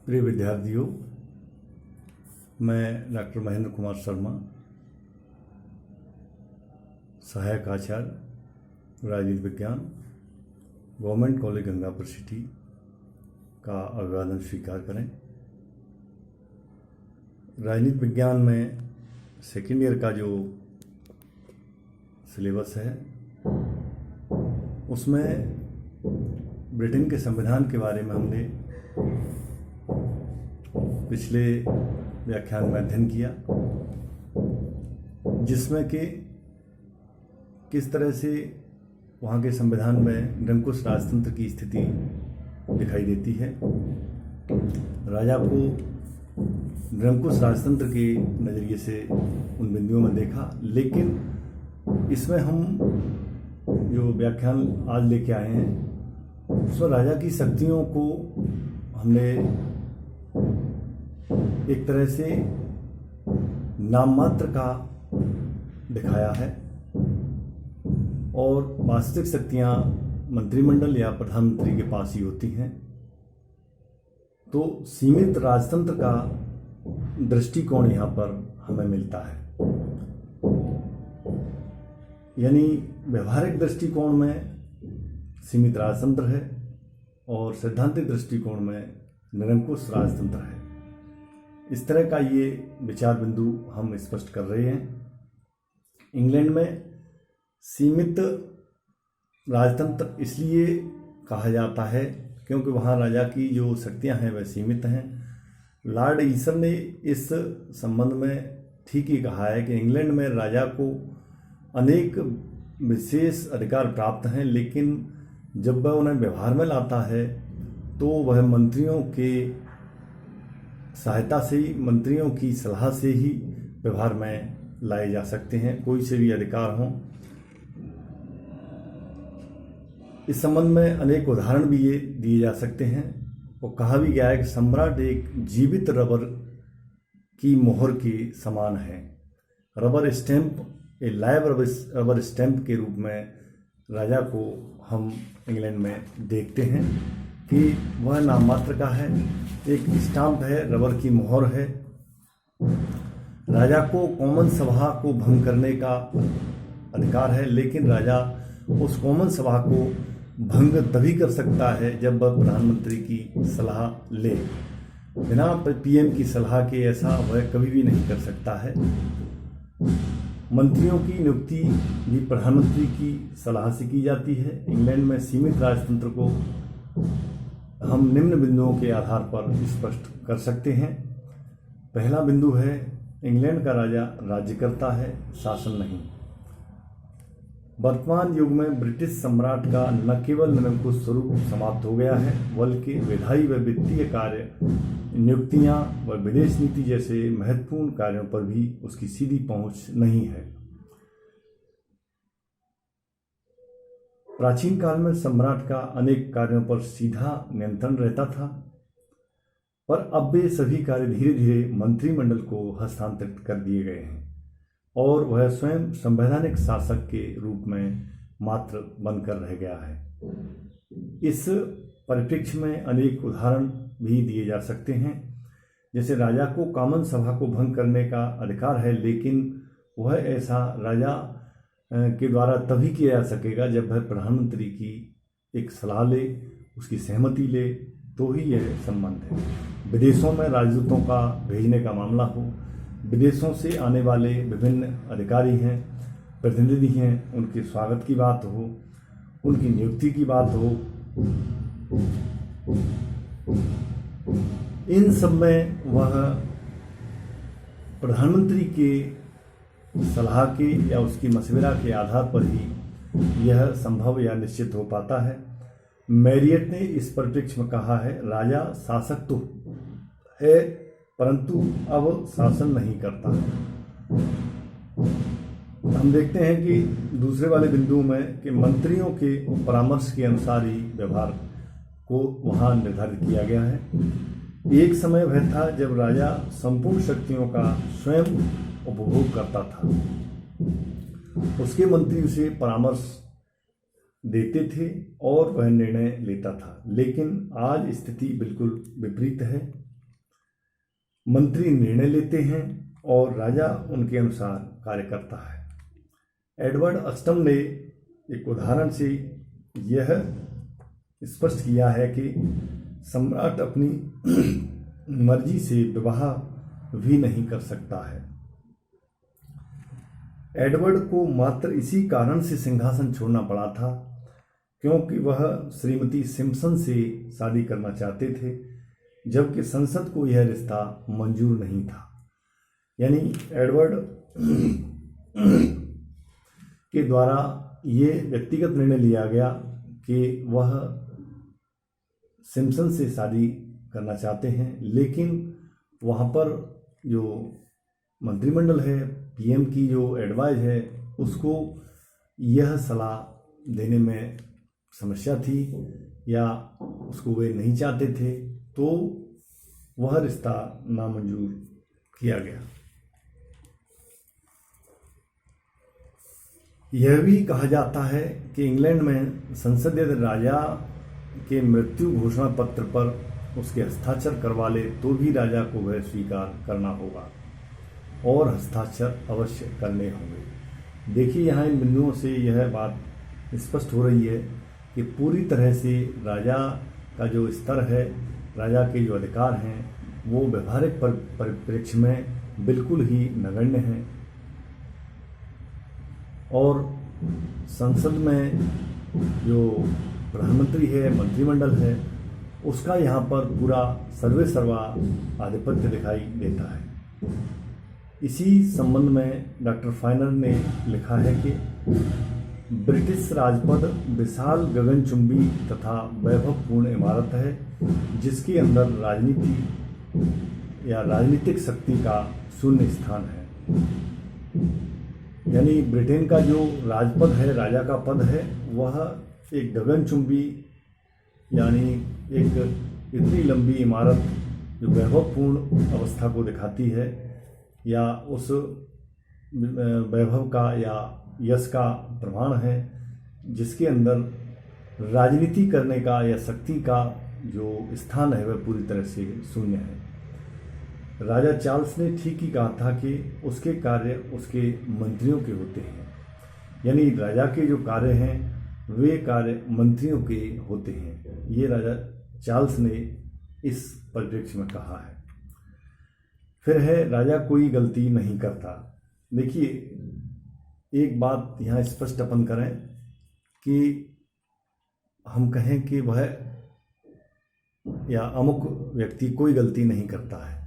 प्रिय विद्यार्थियों, मैं डॉक्टर महेंद्र कुमार शर्मा, सहायक आचार्य राजनीति विज्ञान, गवर्नमेंट कॉलेज गंगापुर सिटी का अभिवादन स्वीकार करें। राजनीति विज्ञान में सेकेंड ईयर का जो सिलेबस है उसमें ब्रिटेन के संविधान के बारे में हमने पिछले व्याख्यान में अध्ययन किया, जिसमें कि किस तरह से वहाँ के संविधान में निरंकुश राजतंत्र की स्थिति दिखाई देती है। राजा को निरंकुश राजतंत्र के नज़रिए से उन बिंदुओं में देखा, लेकिन इसमें हम जो व्याख्यान आज लेके आए हैं उसमें राजा की शक्तियों को हमने एक तरह से नाम मात्र का दिखाया है और वास्तविक शक्तियां मंत्रिमंडल या प्रधानमंत्री के पास ही होती हैं। तो सीमित राजतंत्र का दृष्टिकोण यहाँ पर हमें मिलता है, यानी व्यवहारिक दृष्टिकोण में सीमित राजतंत्र है और सैद्धांतिक दृष्टिकोण में निरंकुश राजतंत्र है। इस तरह का ये विचार बिंदु हम स्पष्ट कर रहे हैं। इंग्लैंड में सीमित राजतंत्र इसलिए कहा जाता है क्योंकि वहाँ राजा की जो शक्तियाँ हैं वह सीमित हैं। लॉर्ड ईसन ने इस संबंध में ठीक ही कहा है कि इंग्लैंड में राजा को अनेक विशेष अधिकार प्राप्त हैं, लेकिन जब वह उन्हें व्यवहार में लाता है तो वह मंत्रियों के सहायता से ही, मंत्रियों की सलाह से ही व्यवहार में लाए जा सकते हैं, कोई से भी अधिकार हों। इस संबंध में अनेक उदाहरण भी ये दिए जा सकते हैं और कहा भी गया है कि सम्राट एक जीवित रबर की मोहर के समान है। रबर स्टैंप, ए लाइव रबर स्टैंप के रूप में राजा को हम इंग्लैंड में देखते हैं कि वह नाम मात्र का है, एक स्टाम्प है, रबर की मोहर है। राजा को कॉमन सभा को भंग करने का अधिकार है, लेकिन राजा उस कॉमन सभा को भंग तभी कर सकता है जब वह प्रधानमंत्री की सलाह ले। बिना पीएम की सलाह के ऐसा वह कभी भी नहीं कर सकता है। मंत्रियों की नियुक्ति भी प्रधानमंत्री की सलाह से की जाती है। इंग्लैंड में सीमित राजतंत्र को हम निम्न बिंदुओं के आधार पर स्पष्ट कर सकते हैं। पहला बिंदु है, इंग्लैंड का राजा राज्य करता है, शासन नहीं। वर्तमान युग में ब्रिटिश सम्राट का न केवल निरंकुश स्वरूप समाप्त हो गया है, बल्कि विधायी व वित्तीय कार्य, नियुक्तियां व विदेश नीति जैसे महत्वपूर्ण कार्यों पर भी उसकी सीधी पहुंच नहीं है। प्राचीन काल में सम्राट का अनेक कार्यों पर सीधा नियंत्रण रहता था, पर अब वे सभी कार्य धीरे धीरे मंत्रिमंडल को हस्तांतरित कर दिए गए हैं और वह स्वयं संवैधानिक शासक के रूप में मात्र बनकर रह गया है। इस परिप्रेक्ष्य में अनेक उदाहरण भी दिए जा सकते हैं, जैसे राजा को कॉमन सभा को भंग करने का अधिकार है, लेकिन वह ऐसा राजा के द्वारा तभी किया जा सकेगा जब वह प्रधानमंत्री की एक सलाह ले, उसकी सहमति ले, तो ही यह संबंध है। विदेशों में राजदूतों का भेजने का मामला हो, विदेशों से आने वाले विभिन्न अधिकारी हैं, प्रतिनिधि हैं, उनके स्वागत की बात हो, उनकी नियुक्ति की बात हो, इन सब में वह प्रधानमंत्री के सलाह के या उसकी मशवरा के आधार पर ही यह संभव या निश्चित हो पाता है। मैरियट ने इस परिप्रेक्ष्य में कहा है, राजा शासक तो है परंतु अब शासन नहीं करता। हम देखते हैं कि दूसरे वाले बिंदु में कि मंत्रियों के परामर्श के अनुसार ही व्यवहार को वहाँ निर्धारित किया गया है। एक समय वह था जब राजा संपूर्ण शक्तियों का स्वयं उपभोग करता था, उसके मंत्री उसे परामर्श देते थे और वह निर्णय लेता था। लेकिन आज स्थिति बिल्कुल विपरीत है। मंत्री निर्णय लेते हैं और राजा उनके अनुसार कार्य करता है। एडवर्ड अष्टम ने एक उदाहरण से यह स्पष्ट किया है कि सम्राट अपनी मर्जी से विवाह भी नहीं कर सकता है। एडवर्ड को मात्र इसी कारण से सिंहासन छोड़ना पड़ा था क्योंकि वह श्रीमती सिम्पसन से शादी करना चाहते थे, जबकि संसद को यह रिश्ता मंजूर नहीं था। यानी एडवर्ड के द्वारा ये व्यक्तिगत निर्णय लिया गया कि वह सिम्पसन से शादी करना चाहते हैं, लेकिन वहाँ पर जो मंत्रिमंडल है, पीएम की जो एडवाइस है, उसको यह सलाह देने में समस्या थी या उसको वे नहीं चाहते थे, तो वह रिश्ता नामंजूर किया गया। यह भी कहा जाता है कि इंग्लैंड में संसद यदि राजा के मृत्यु घोषणा पत्र पर उसके हस्ताक्षर करवा ले तो भी राजा को वह स्वीकार करना होगा और हस्ताक्षर अवश्य करने होंगे। देखिए, यहाँ इन बिंदुओं से यह बात स्पष्ट हो रही है कि पूरी तरह से राजा का जो स्तर है, राजा के जो अधिकार हैं, वो व्यवहारिक परिप्रेक्ष्य में बिल्कुल ही नगण्य हैं और संसद में जो प्रधानमंत्री है, मंत्रिमंडल है, उसका यहाँ पर पूरा सर्वे सर्वा आधिपत्य दिखाई देता है। इसी संबंध में डॉक्टर फाइनर ने लिखा है कि ब्रिटिश राजपद विशाल गगनचुंबी तथा वैभवपूर्ण इमारत है जिसके अंदर राजनीति या राजनीतिक शक्ति का शून्य स्थान है। यानी ब्रिटेन का जो राजपद है, राजा का पद है, वह एक गगनचुंबी यानी एक इतनी लंबी इमारत जो वैभवपूर्ण अवस्था को दिखाती है या उस वैभव का या यश का प्रमाण है, जिसके अंदर राजनीति करने का या शक्ति का जो स्थान है वह पूरी तरह से शून्य है। राजा चार्ल्स ने ठीक ही कहा था कि उसके कार्य उसके मंत्रियों के होते हैं, यानी राजा के जो कार्य हैं वे कार्य मंत्रियों के होते हैं। ये राजा चार्ल्स ने इस परिप्रेक्ष्य में कहा है। फिर है राजा कोई गलती नहीं करता। देखिए, एक बात यहाँ स्पष्ट अपन करें कि हम कहें कि वह या अमुक व्यक्ति कोई गलती नहीं करता है,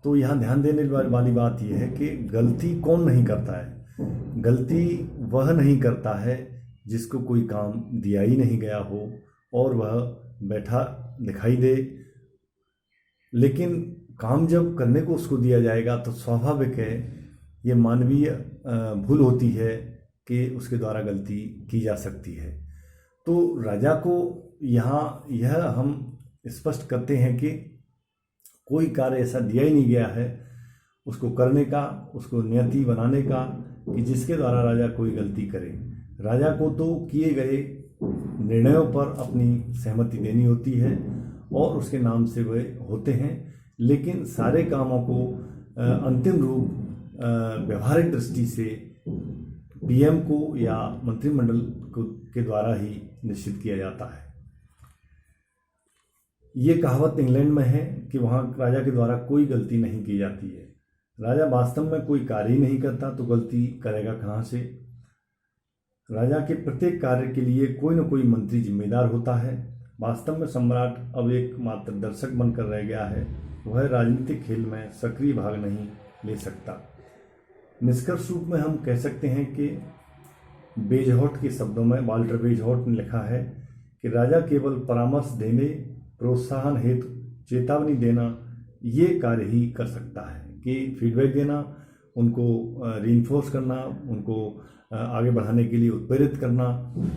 तो यहाँ ध्यान देने वाली बात यह है कि गलती कौन नहीं करता है। गलती वह नहीं करता है जिसको कोई काम दिया ही नहीं गया हो और वह बैठा दिखाई दे, लेकिन काम जब करने को उसको दिया जाएगा तो स्वाभाविक है ये मानवीय भूल होती है कि उसके द्वारा गलती की जा सकती है। तो राजा को यहाँ यह हम स्पष्ट करते हैं कि कोई कार्य ऐसा दिया ही नहीं गया है उसको करने का, उसको नियति बनाने का कि जिसके द्वारा राजा कोई गलती करे। राजा को तो किए गए निर्णयों पर अपनी सहमति देनी होती है और उसके नाम से वे होते हैं, लेकिन सारे कामों को अंतिम रूप व्यवहारिक दृष्टि से पीएम को या मंत्रिमंडल को के द्वारा ही निश्चित किया जाता है। ये कहावत इंग्लैंड में है कि वहाँ राजा के द्वारा कोई गलती नहीं की जाती है। राजा वास्तव में कोई कार्य ही नहीं करता तो गलती करेगा कहाँ से। राजा के प्रत्येक कार्य के लिए कोई न कोई मंत्री जिम्मेदार होता है। वास्तव में सम्राट अब एक मात्र दर्शक बनकर रह गया है, वह राजनीतिक खेल में सक्रिय भाग नहीं ले सकता। निष्कर्ष रूप में हम कह सकते हैं कि बेजहॉट के शब्दों में वाल्टर बेजहॉट ने लिखा है कि राजा केवल परामर्श देने, प्रोत्साहन हेतु चेतावनी देना ये कार्य ही कर सकता है कि फीडबैक देना, उनको रीइंफोर्स करना, उनको आगे बढ़ाने के लिए उत्प्रेरित करना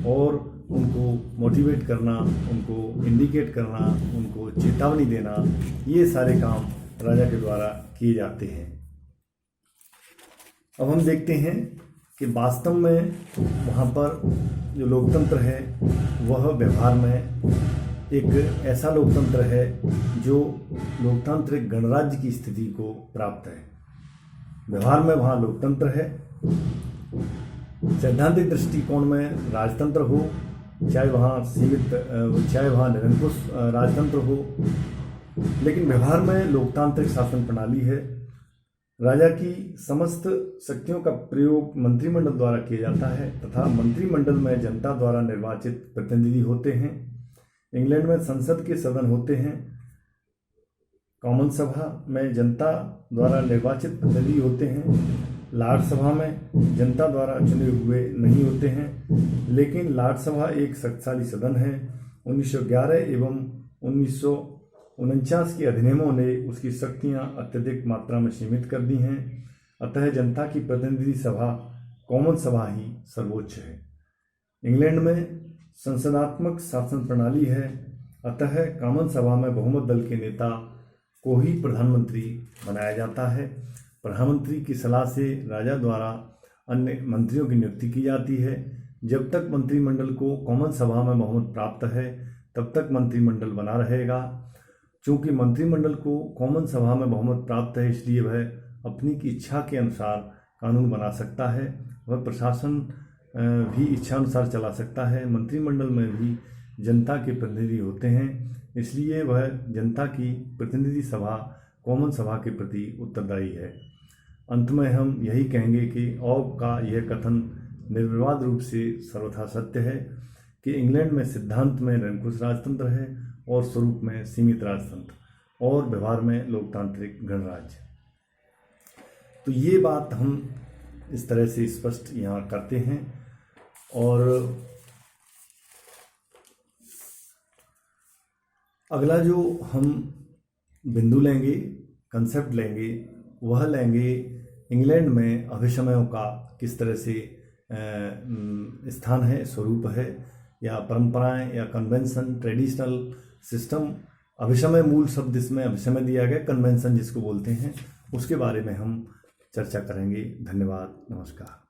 और उनको मोटिवेट करना, उनको इंडिकेट करना, उनको चेतावनी देना, ये सारे काम राजा के द्वारा किए जाते हैं। अब हम देखते हैं कि वास्तव में वहाँ पर जो लोकतंत्र है वह व्यवहार में एक ऐसा लोकतंत्र है जो लोकतांत्रिक गणराज्य की स्थिति को प्राप्त है। व्यवहार में वहाँ लोकतंत्र है, सैद्धांतिक दृष्टिकोण में राजतंत्र हो, चाहे वहाँ निरंकुश राजतंत्र हो, लेकिन व्यवहार में लोकतांत्रिक शासन प्रणाली है। राजा की समस्त शक्तियों का प्रयोग मंत्रिमंडल द्वारा किया जाता है तथा मंत्रिमंडल में जनता द्वारा निर्वाचित प्रतिनिधि होते हैं। इंग्लैंड में संसद के सदन होते हैं। कॉमन सभा में जनता द्वारा निर्वाचित प्रतिनिधि होते हैं। लॉर्ड सभा में जनता द्वारा चुने हुए नहीं होते हैं, लेकिन लॉर्ड सभा एक शक्तिशाली सदन है। 1911 एवं 1949 के अधिनियमों ने उसकी शक्तियां अत्यधिक मात्रा में सीमित कर दी हैं। अतः जनता की प्रतिनिधि सभा कॉमन सभा ही सर्वोच्च है। इंग्लैंड में संसदात्मक शासन प्रणाली है, अतः कॉमन सभा में बहुमत दल के नेता को ही प्रधानमंत्री बनाया जाता है। प्रधानमंत्री की सलाह से राजा द्वारा अन्य मंत्रियों की नियुक्ति की जाती है। जब तक मंत्रिमंडल को कॉमन सभा में बहुमत प्राप्त है तब तक मंत्रिमंडल बना रहेगा। चूँकि मंत्रिमंडल को कॉमन सभा में बहुमत प्राप्त है, इसलिए वह अपनी की इच्छा के अनुसार कानून बना सकता है। वह प्रशासन भी इच्छा अनुसार चला सकता है। मंत्रिमंडल में भी जनता के प्रतिनिधि होते हैं, इसलिए वह जनता की प्रतिनिधि सभा कॉमन सभा के प्रति उत्तरदायी है। अंत में हम यही कहेंगे कि ऑब का यह कथन निर्विवाद रूप से सर्वथा सत्य है कि इंग्लैंड में सिद्धांत में निरंकुश राजतंत्र है और स्वरूप में सीमित राजतंत्र और व्यवहार में लोकतांत्रिक गणराज्य। तो ये बात हम इस तरह से स्पष्ट यहाँ करते हैं। और अगला जो हम बिंदु लेंगे, कंसेप्ट लेंगे, वह लेंगे इंग्लैंड में अभिशमयों का किस तरह से स्थान है, स्वरूप है, या परंपराएं या कन्वेंशन, ट्रेडिशनल सिस्टम। अभिशमय मूल शब्द इसमें अभिशमय दिया गया, कन्वेंशन जिसको बोलते हैं, उसके बारे में हम चर्चा करेंगे। धन्यवाद, नमस्कार।